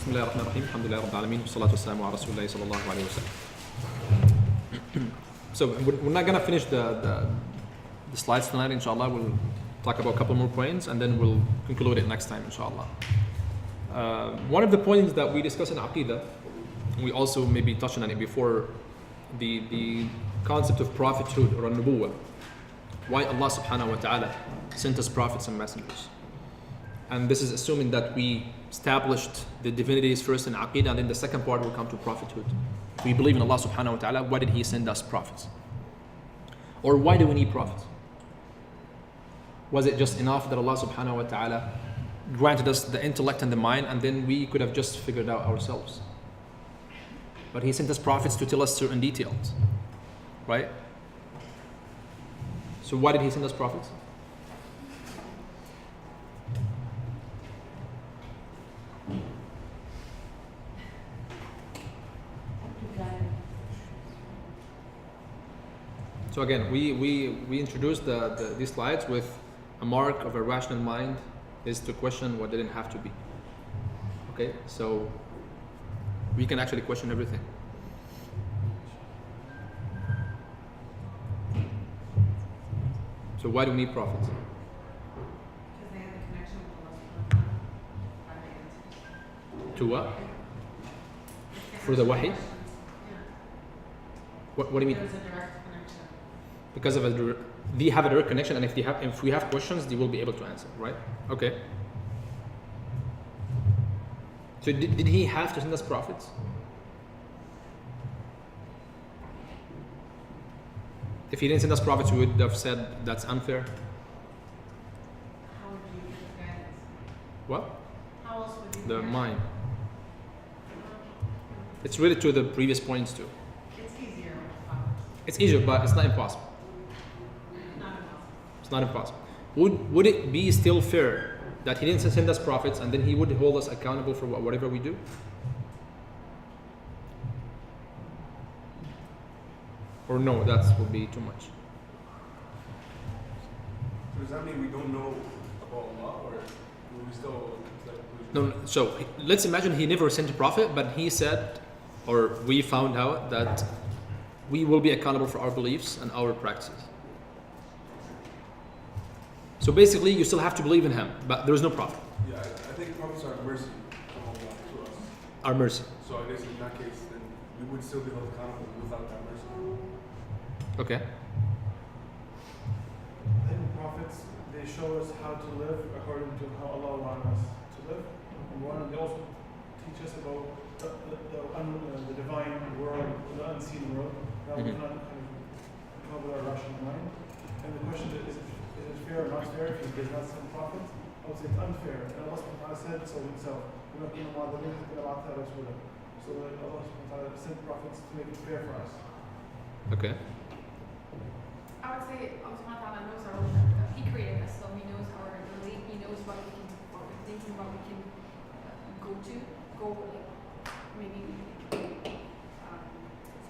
بسم الله الرحمن الرحيم الحمد لله رب العالمين والصلاة والسلام على رسول الله صلى الله عليه وسلم. So we're not gonna finish the slides tonight, inshallah. We'll talk about a couple more points and then we'll conclude it next time, inshallah. One of the points that we discussed in Aqidah, we also maybe touched on it before, the concept of prophethood or nubuwwah. Why Allah subhanahu wa ta'ala sent us prophets and messengers. And this is assuming that we established the divinities first in Aqidah, and then the second part will come to prophethood. We believe in Allah subhanahu wa ta'ala. Why did He send us prophets? Or why do we need prophets? Was it just enough that Allah subhanahu wa ta'ala granted us the intellect and the mind, and then we could have just figured out ourselves? But He sent us prophets to tell us certain details, right? So why did He send us prophets? So again, we introduced these slides with a mark of a rational mind is to question what didn't have to be. Okay, so we can actually question everything. So why do we need prophets? Because they have a connection with Allah. To what? For the wahi? Yeah. What do you mean? There's a direct connection. Because of they have a direct connection, and if we have questions, they will be able to answer, right? Okay. So did He have to send us prophets? If He didn't send us prophets, we would have said that's unfair. How would you get guidance? What? How else would you The get mind. It's related to the previous points too. It's easier with prophets. It's easier, but it's not impossible. Not impossible. It's not impossible. Would it be still fair that He didn't send us prophets and then He would hold us accountable for whatever we do? Or no, that would be too much. So does that mean we don't know about Allah, or will we still No, so let's imagine He never sent a prophet, but He said, or we found out that we will be accountable for our beliefs and our practices. So basically, you still have to believe in Him, but there is no prophet. Yeah, I think prophets are mercy from Allah to us. Our mercy. So I guess in that case, then we would still be held accountable without that mercy. Okay. I think prophets, they show us how to live according to how Allah wants us to live. And they also teach us about the divine world, the unseen world, that we cannot kind of come with our rational mind. And the question is it fair or not fair if He does not send prophets? I would say it's unfair. And Allah subhanahu wa ta'ala said so Himself. So Allah subhanahu wa ta'ala sent prophets to make it fair for us. Okay. I would say Allah subhanahu wa ta'ala knows our He created us, so He knows our ability, He knows what we're thinking, what we can go maybe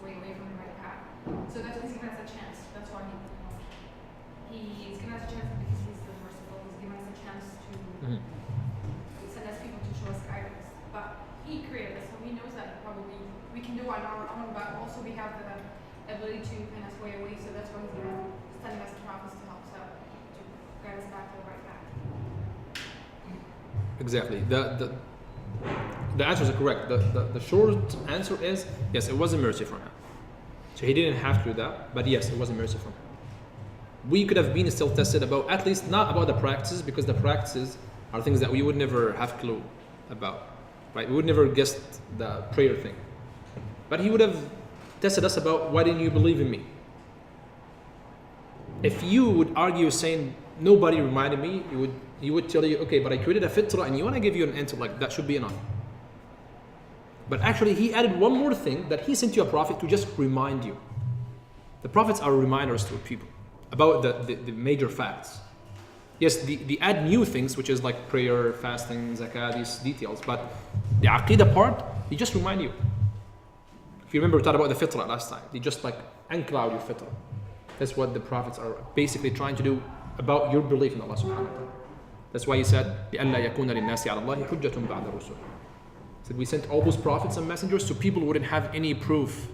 sway away from the right path. So that's why He's given us a chance. That's why He's given us a chance because He's the merciful. He's given us a chance to send us people to show us guidance. But He created us, so He knows that probably we can do on our own, but also we have the ability to kind of sway away, so that's why He's sending us prophets to help us out, to guide us back to the right path. Exactly. The answers are correct. The short answer is yes, it was a mercy from Him. So He didn't have to do that, but yes, it was a mercy from Him. We could have been still tested about, at least not about the practices, because the practices are things that we would never have clue about, right? We would never guess the prayer thing. But He would have tested us about, why didn't you believe in me? If you would argue saying nobody reminded me, He would tell you, okay, but I created a fitra and you want to give you an intellect, that should be enough. But actually He added one more thing, that He sent you a prophet to just remind you. The prophets are reminders to people about the major facts. Yes, they add new things, which is like prayer, fasting, zakah, these details, but the aqidah part, they just remind you. If you remember, we talked about the fitrah last time. They just like uncloud your fitrah. That's what the prophets are basically trying to do about your belief in Allah subhanahu wa ta'ala. That's why He said, لِأَلَّا يَكُونَ لِلنَّاسِ عَلَى اللَّهِ حُجَّةٌ بَعْدَ الرُّسُلِ. So we sent all those prophets and messengers so people wouldn't have any proof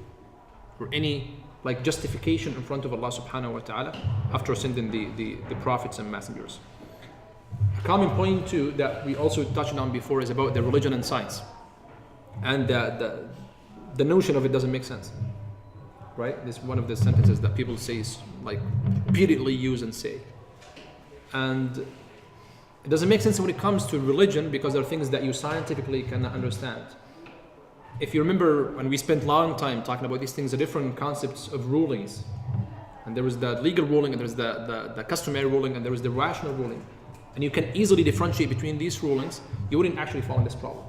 or any like justification in front of Allah subhanahu wa ta'ala after sending the prophets and messengers. A common point too that we also touched on before is about the religion and science. And the notion of it doesn't make sense. Right? This is one of the sentences that people say, like repeatedly use and say. And it doesn't make sense when it comes to religion because there are things that you scientifically cannot understand. If you remember when we spent a long time talking about these things, the different concepts of rulings. And there was the legal ruling, and there's the customary ruling, and there was the rational ruling. And you can easily differentiate between these rulings, you wouldn't actually fall in this problem.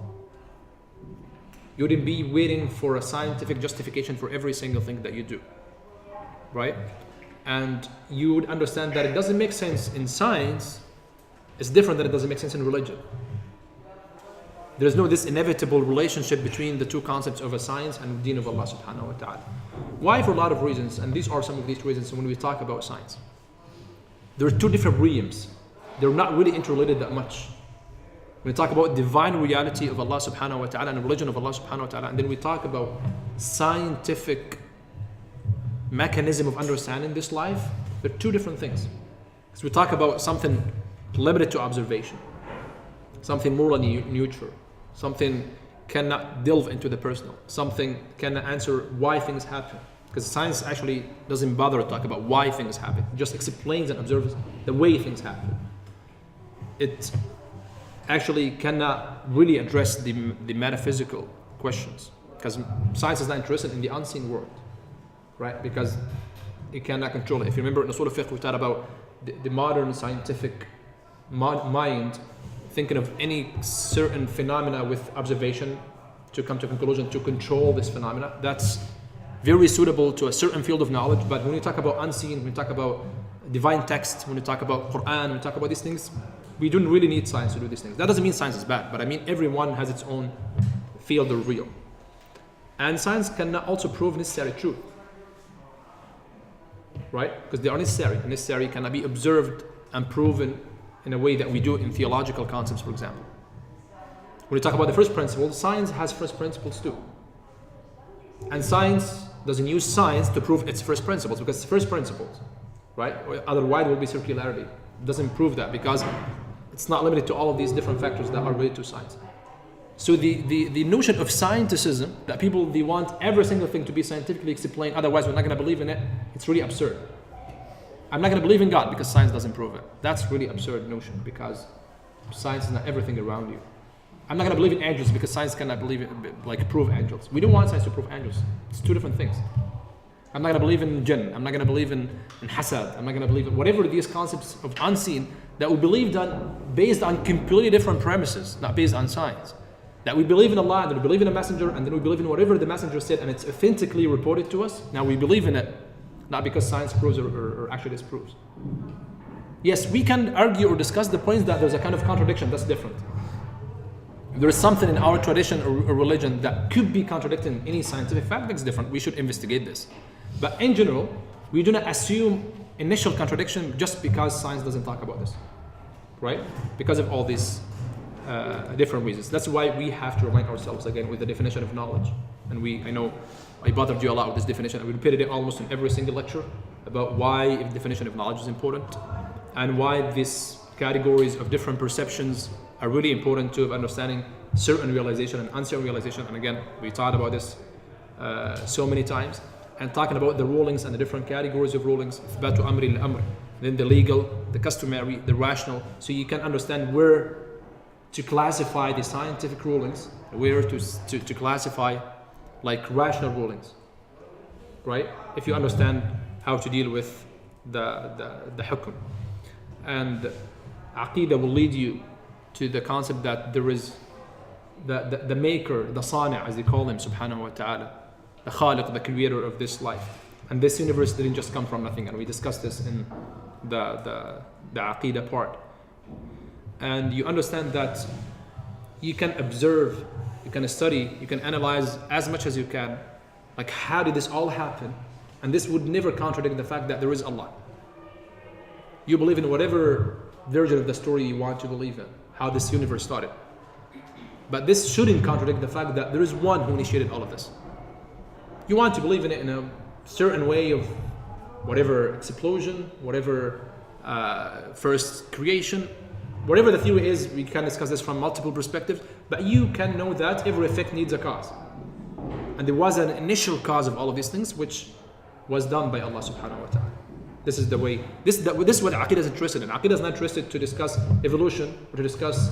You wouldn't be waiting for a scientific justification for every single thing that you do, right? And you would understand that it doesn't make sense in science. It's different than it doesn't make sense in religion. There's no this inevitable relationship between the two concepts of a science and the deen of Allah subhanahu wa ta'ala. Why? For a lot of reasons, and these are some of these reasons when we talk about science. There are two different realms. They're not really interrelated that much. We talk about divine reality of Allah subhanahu wa ta'ala and religion of Allah subhanahu wa ta'ala, and then we talk about scientific mechanism of understanding this life. They're two different things. Because we talk about something limited to observation, something morally neutral, something cannot delve into the personal, something cannot answer why things happen. Because science actually doesn't bother to talk about why things happen. It just explains and observes the way things happen. It actually cannot really address the metaphysical questions, because science is not interested in the unseen world, right? Because it cannot control it. If you remember in Usul al-Fiqh, we talked about the modern scientific mind thinking of any certain phenomena with observation to come to a conclusion to control this phenomena. That's very suitable to a certain field of knowledge. But when you talk about unseen, when you talk about divine text, when you talk about Quran, when you talk about these things, we don't really need science to do these things. That doesn't mean science is bad, but I mean everyone has its own field of real. And science cannot also prove necessary truth, right? Because they are necessary. And necessary cannot be observed and proven in a way that we do in theological concepts, for example. When we talk about the first principle, science has first principles too. And science doesn't use science to prove its first principles, because it's first principles, right? Otherwise it will be circularity. It doesn't prove that because it's not limited to all of these different factors that are related to science. So the notion of scienticism, that people, they want every single thing to be scientifically explained, otherwise we're not going to believe in it, it's really absurd. I'm not going to believe in God because science doesn't prove it. That's really absurd notion, because science is not everything around you. I'm not going to believe in angels because science cannot prove angels. We don't want science to prove angels. It's two different things. I'm not going to believe in jinn. I'm not going to believe in hasad. I'm not going to believe in whatever these concepts of unseen that we believe based on completely different premises, not based on science. That we believe in Allah, and then we believe in a messenger, and then we believe in whatever the messenger said, and it's authentically reported to us. Now we believe in it, not because science proves or actually disproves. Yes, we can argue or discuss the points that there's a kind of contradiction. That's different. If there is something in our tradition or religion that could be contradicting any scientific fact, that's different. We should investigate this. But in general, we do not assume initial contradiction just because science doesn't talk about this, right? Because of all these different reasons. That's why we have to remind ourselves again with the definition of knowledge. And I know I bothered you a lot with this definition. We repeated it almost in every single lecture about why the definition of knowledge is important and why these categories of different perceptions are really important to understanding certain realization and uncertain realization. And again, we talked about this so many times. And talking about the rulings and the different categories of rulings, إثبات أمر الأمر, then the legal, the customary, the rational, so you can understand where to classify the scientific rulings, where to classify like rational rulings, right? If you understand how to deal with the hukm. And Aqidah will lead you to the concept that there is the maker, the sani', as they call him, subhanahu wa ta'ala, the khaliq, the creator of this life. And this universe didn't just come from nothing, and we discussed this in the Aqidah part. And you understand that you can observe, you can study, you can analyze as much as you can, like how did this all happen? And this would never contradict the fact that there is Allah. You believe in whatever version of the story you want to believe in, how this universe started. But this shouldn't contradict the fact that there is one who initiated all of this. You want to believe in it in a certain way of whatever explosion, whatever first creation, whatever the theory is, we can discuss this from multiple perspectives, but you can know that every effect needs a cause. And there was an initial cause of all of these things, which was done by Allah subhanahu wa ta'ala. This is the way, this is what Aqidah is interested in. Aqidah is not interested to discuss evolution, or to discuss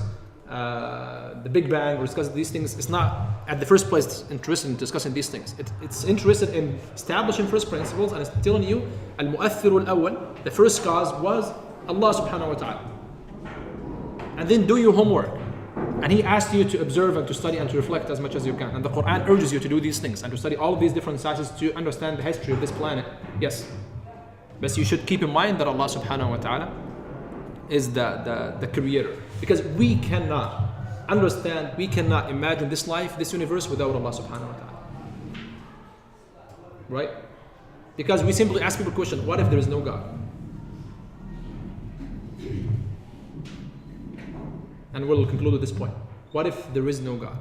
the Big Bang, or discuss these things. It's not at the first place interested in discussing these things. It's interested in establishing first principles, and it's telling you, al-mu'athiru al-awwal, the first cause was Allah subhanahu wa ta'ala. And then do your homework. And He asked you to observe and to study and to reflect as much as you can. And the Quran urges you to do these things and to study all of these different sciences to understand the history of this planet. Yes. But you should keep in mind that Allah subhanahu wa ta'ala is the creator. Because we cannot understand, we cannot imagine this life, this universe without Allah subhanahu wa ta'ala. Right? Because we simply ask people a question, what if there is no God? And we'll conclude at this point. What if there is no God?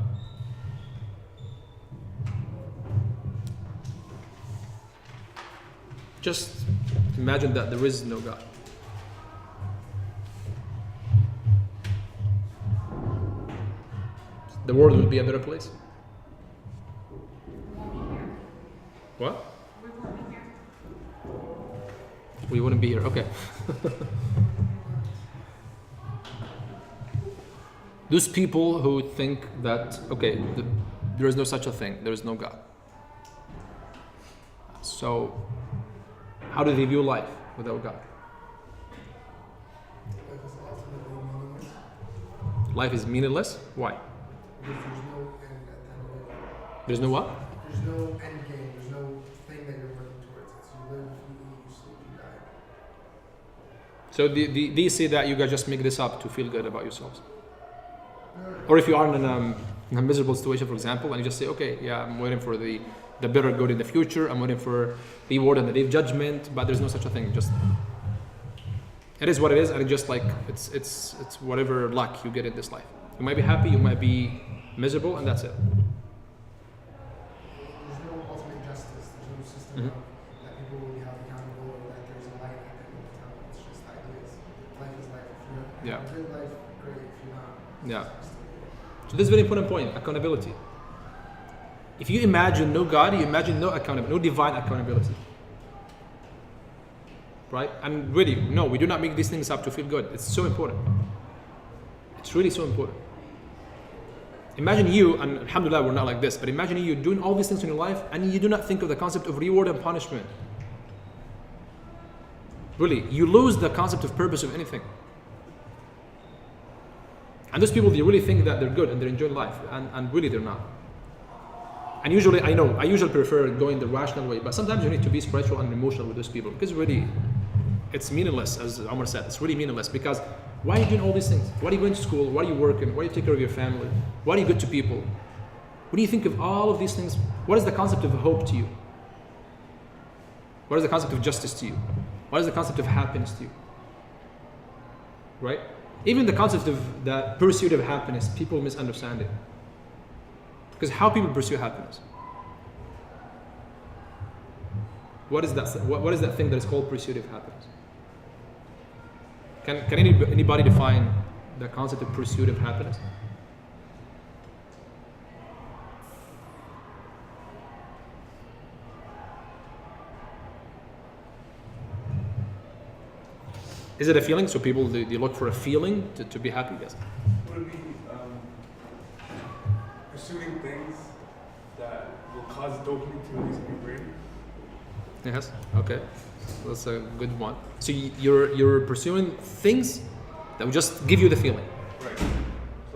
Just imagine that there is no God. The world would be a better place. What? We wouldn't be here. Okay. Those people who think that, okay, there is no such a thing, there is no God. So, how do they view life without God? Life is meaningless? Why? Because there's no end at the end of it. There's no what? There's no end game. There's no thing that you're working towards. It's you live, you eat, you sleep, you die. So they say that you guys just make this up to feel good about yourselves. Or if you are in a miserable situation, for example, and you just say, okay, yeah, I'm waiting for the better good in the future, I'm waiting for the reward and the day of judgment, but there's no such a thing. Just it is what it is, and it's just like it's whatever luck you get in this life. You might be happy, you might be miserable, and that's it. There's no ultimate justice. There's no system that people will be held accountable, or that there's a light at the end of the tunnel. It's just ideas. Life is life. If you're having a good life, great. If you're not, Yeah. So this is a very important point, accountability. If you imagine no God, you imagine no accountability, no divine accountability. Right? And really, no, we do not make these things up to feel good. It's so important. It's really so important. Imagine you, and alhamdulillah we're not like this, but imagine you doing all these things in your life and you do not think of the concept of reward and punishment. Really, you lose the concept of purpose of anything. And those people, they really think that they're good and they're enjoying life, and really they're not. And usually, I usually prefer going the rational way, but sometimes you need to be spiritual and emotional with those people, because really, it's meaningless, as Omar said, it's really meaningless, because why are you doing all these things? Why are you going to school? Why are you working? Why do you take care of your family? Why are you good to people? When you think of all of these things, what is the concept of hope to you? What is the concept of justice to you? What is the concept of happiness to you? Right? Even the concept of the pursuit of happiness, people misunderstand it. Because how people pursue happiness? What is that? What is that thing that is called pursuit of happiness? Can anybody define the concept of pursuit of happiness? Is it a feeling? So people they look for a feeling to be happy? Yes. Would it be pursuing things that will cause dopamine to release in your brain? Yes. Okay. That's a good one. So you're pursuing things that will just give you the feeling. Right. So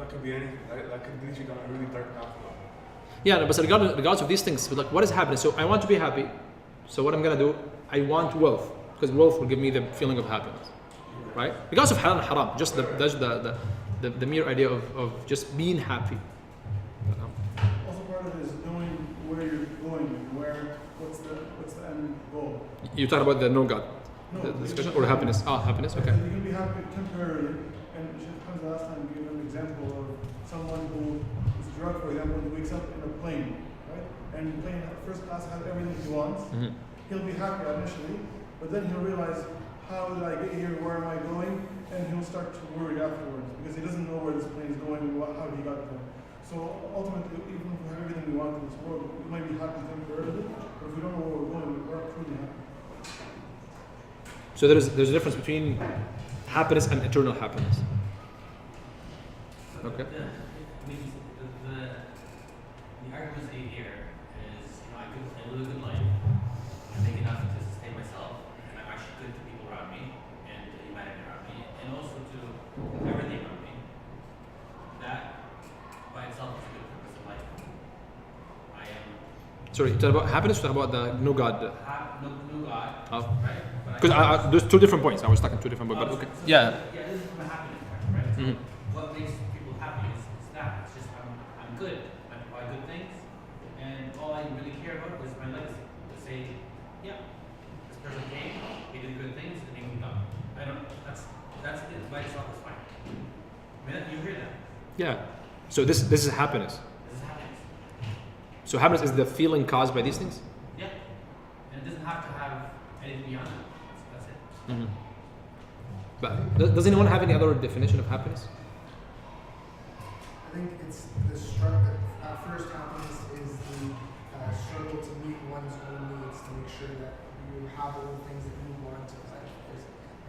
that could be anything. That could lead you down a really dark path. Yeah, but regardless of these things, like what is happiness? So I want to be happy. So what I'm gonna do? I want wealth, because wealth will give me the feeling of happiness, right? Because of halal and haram, just the mere idea of just being happy. Also part of it is knowing where you're going and what's the end goal. You talk about the no God, No, the discussion, or happiness? Ah, happiness. Okay. You can be happy temporarily, and Sheikh Hamza last time gave an example of someone who Gerard, for example, when he wakes up in a plane, right? And the plane, first class, has everything he wants. Mhm. He'll be happy initially, but then he'll realize, how did I get here? Where am I going? And he'll start to worry afterwards because he doesn't know where this plane is going and how he got there. So ultimately, even if we have everything we want in this world, we might be happy temporarily, but if we don't know where we're going, we're not truly happy. So there's a difference between happiness and eternal happiness. Okay. The argument here is, I live a good life, I make enough to sustain myself, and I'm actually good to people around me, and to humanity around me, and also to everything around me. That by itself is a good purpose of life. I am. Sorry, talk about happiness or talk about the no God? No God, Oh. right? Because there's two different points. I was stuck in two different points, but okay. Yeah. Yeah, this is from a happiness point, right? So Mhm. what makes people happy is that. It's just I'm good. I provide good things, and all I really care about is my legacy. To say, yeah, this person came, he did good things, and he moved on. I don't. That's it. By itself is fine. I mean, you hear that. Yeah. So this is happiness. This is happiness. So happiness is the feeling caused by these things? Yeah, and it doesn't have to have anything beyond it. That's it. Mm-hmm. But does anyone have any other definition of happiness? I think it's the struggle. First, happiness is the struggle to meet one's own needs, to make sure that you have all the things that you want in life, like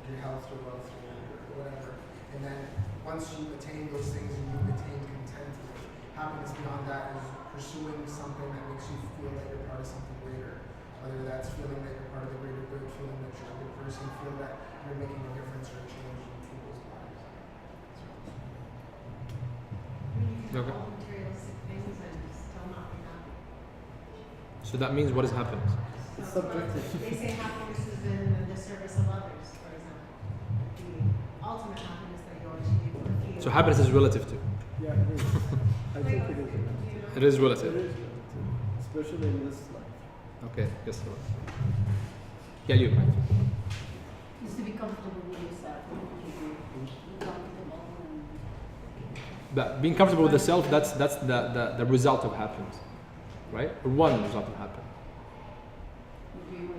your health, your wealth, or whatever. And then once you attain those things and you attain contentment, happiness beyond that is pursuing something that makes you feel that you're part of something greater. Whether that's feeling that you're part of the greater good, feeling that you're a good person, feel that you're making a difference or a change in people's lives. You can have Okay. all materialistic things and still not be happy. So that means what is happiness? So they say happiness is in the service of others, for example. The ultimate happiness that you achieve or feel. So happiness is relative to. Yeah, it is. I think it is. It is It relative. is relative, especially in this life. Okay, yes. Sir. Yeah, you. Is to be comfortable with yourself, be comfortable and But being comfortable with the self, that's the result of happiness, right? Or one result of happiness.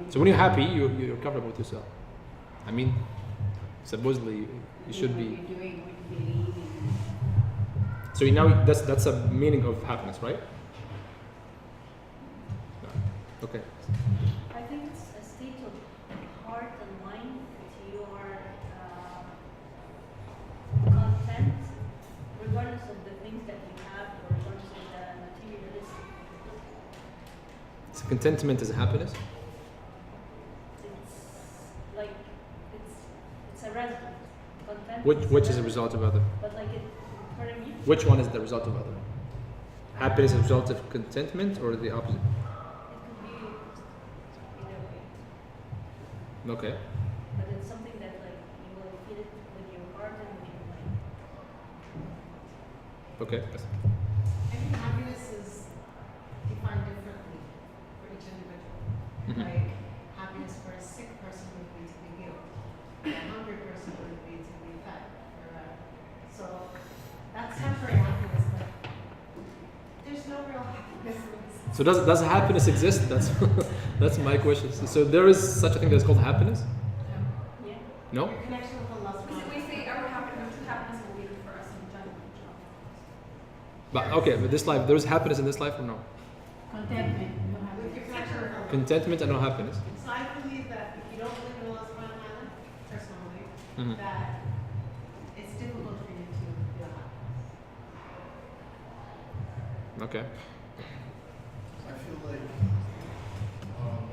So when you're happy, you're comfortable with yourself. I mean, supposedly you should be. what you're doing, what you believe in. So you now that's a meaning of happiness, right? Okay. I think it's a state of heart and mind that you are content regardless of the things that you have or regardless of the materialistic. So contentment is happiness. It's like it's a result. Content Which is a result, result of other? but like it, pardon me? Which one is the result of other? Happiness is a result of contentment or the opposite? It could be either way. Okay. But it's something that like you will feel it with your heart and with your mind. Okay. Yes. I think happiness is defined differently for each individual. Mhm. Like happiness for a sick person would be to be healed. A hungry person would be to be fed. So that's temporary happiness, but there's no real happiness in this. So does happiness exist? That's my question. So there is such a thing that's called happiness? Yeah. No? Your connection with Allah We subhanahu wa say our happiness, true happiness will be for us in Jannah. But okay, but this life, there is happiness in this life or no? Contentment. You ta'ala. have With your connection with Allah. Contentment and no happiness. So I believe that if you don't believe in Allah subhanahu wa ta'ala, personally, Mhm. that it's difficult for you to feel happy. Okay. I feel like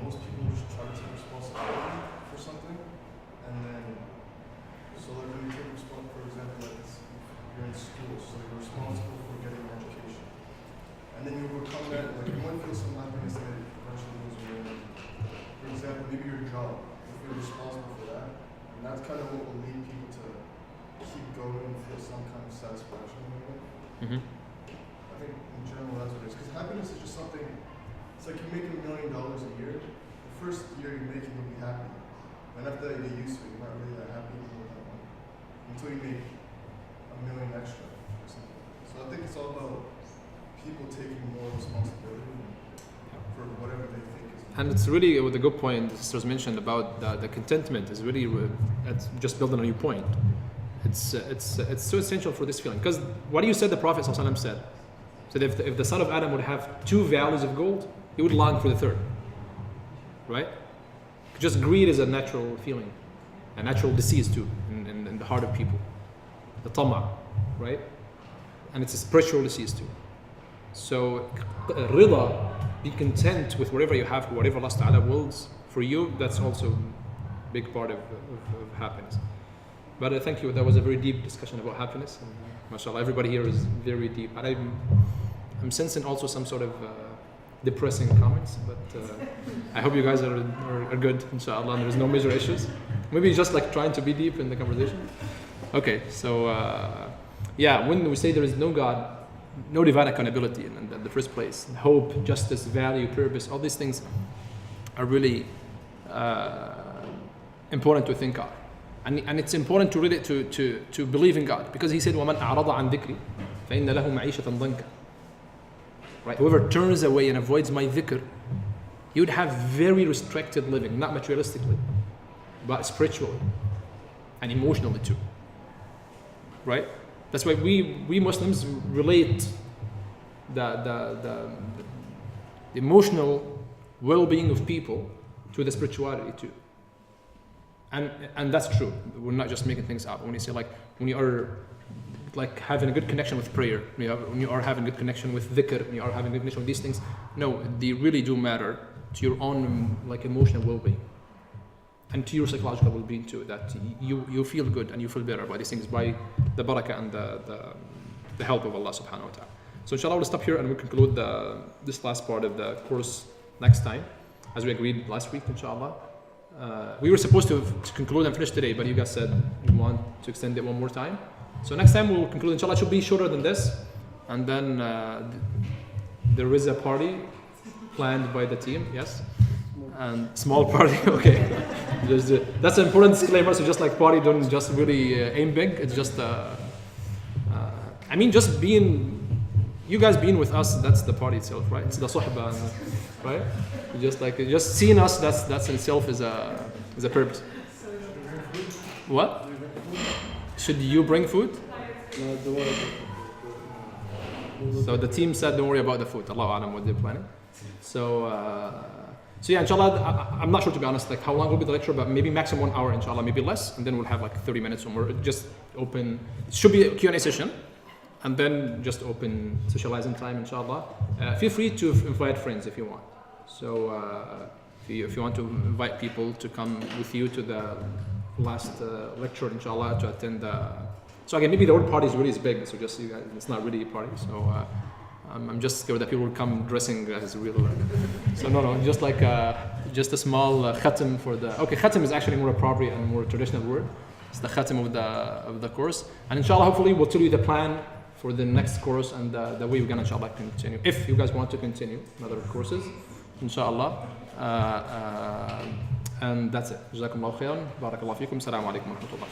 most people just try to take responsibility for something, and then so like when you take responsibility, for example, like you're in school, so you're responsible for getting an education, and then you overcome that. Like you might feel some happiness that it eventually goes away. For example, maybe your job, if you're responsible for that, and that's kind of what will lead people to keep going and feel some kind of satisfaction in it. Mm-hmm. I think in general that's what it is. Because happiness is just something, it's like you're making $1 million a year. The first year you're making, you'll be happy. And after that, you get used to it. You're not really that happy with that money. Until you make $1 million extra or something. So I think it's all about people taking more responsibility for whatever they think is. And it's really with a good point the sisters mentioned about the contentment is really it's just building on your point. It's so essential for this feeling, because what you said the Prophet ﷺ said if the son of Adam would have 2 valleys of gold, he would long for the third, right? Just greed is a natural feeling, a natural disease too in the heart of people, the tama, right? And it's a spiritual disease too. So rida, be content with whatever you have, whatever Allah Ta'ala wills for you, that's also a big part of happiness. But thank you, that was a very deep discussion about happiness. And, mashallah, everybody here is very deep. And I'm sensing also some sort of depressing comments, but I hope you guys are good, inshallah, and there's no major issues. Maybe just like trying to be deep in the conversation. Okay, so yeah, when we say there is no God, no divine accountability in the first place, hope, justice, value, purpose, all these things are really important to think of. And it's important to really to believe in God, because he said وَمَنْ أَعْرَضَ عَنْ ذِكْرِ فَإِنَّ لَهُ مَعِيشَةً ضَنْكَ. Right? Whoever turns away and avoids my dhikr, he would have very restricted living, not materialistically, but spiritually and emotionally too. Right? That's why we Muslims relate the emotional well-being of people to the spirituality too. And that's true. We're not just making things up. When you say when you are having a good connection with prayer, when you are having a good connection with dhikr, when you are having a good connection with these things, no, they really do matter to your own emotional well-being and to your psychological well-being too. That you feel good and you feel better by these things, by the barakah and the help of Allah Subhanahu wa Taala. So inshallah, we'll stop here and we'll conclude this last part of the course next time, as we agreed last week, inshallah. We were supposed to conclude and finish today, but you guys said you want to extend it one more time. So next time we'll conclude, inshallah. It should be shorter than this. And then there is a party planned by the team, yes? And small party, okay. That's an important disclaimer, so just like party, don't just really aim big. It's just, just you guys being with us, that's the party itself, right? It's the suhbah, right? Just seeing us, that's in itself is a purpose. What? Should you bring food? No, don't worry. So the team said, don't worry about the food. Allahu A'lam what they're planning. So yeah, inshallah, I'm not sure to be honest, how long will be the lecture, but maybe maximum 1 hour, inshallah, maybe less, and then we'll have 30 minutes or more. Just open. It should be a Q&A session, and then just open socializing time, inshallah. Feel free to invite friends if you want. So if you want to invite people to come with you to the last lecture, inshallah, to attend so again, maybe the word party is really big, so just so you guys, it's not really a party. So I'm just scared that people will come dressing as real. So no, just a small khatam for the. Okay, khatam is actually more appropriate and more traditional word. It's the khatam of the course, and inshallah, hopefully, we'll tell you the plan for the next course and the way we're gonna inshallah continue. If you guys want to continue other courses, inshallah. And that's it. Jazakumullahu khairan. Barakallahu feekum. Assalamu alaikum wa rahmatullah.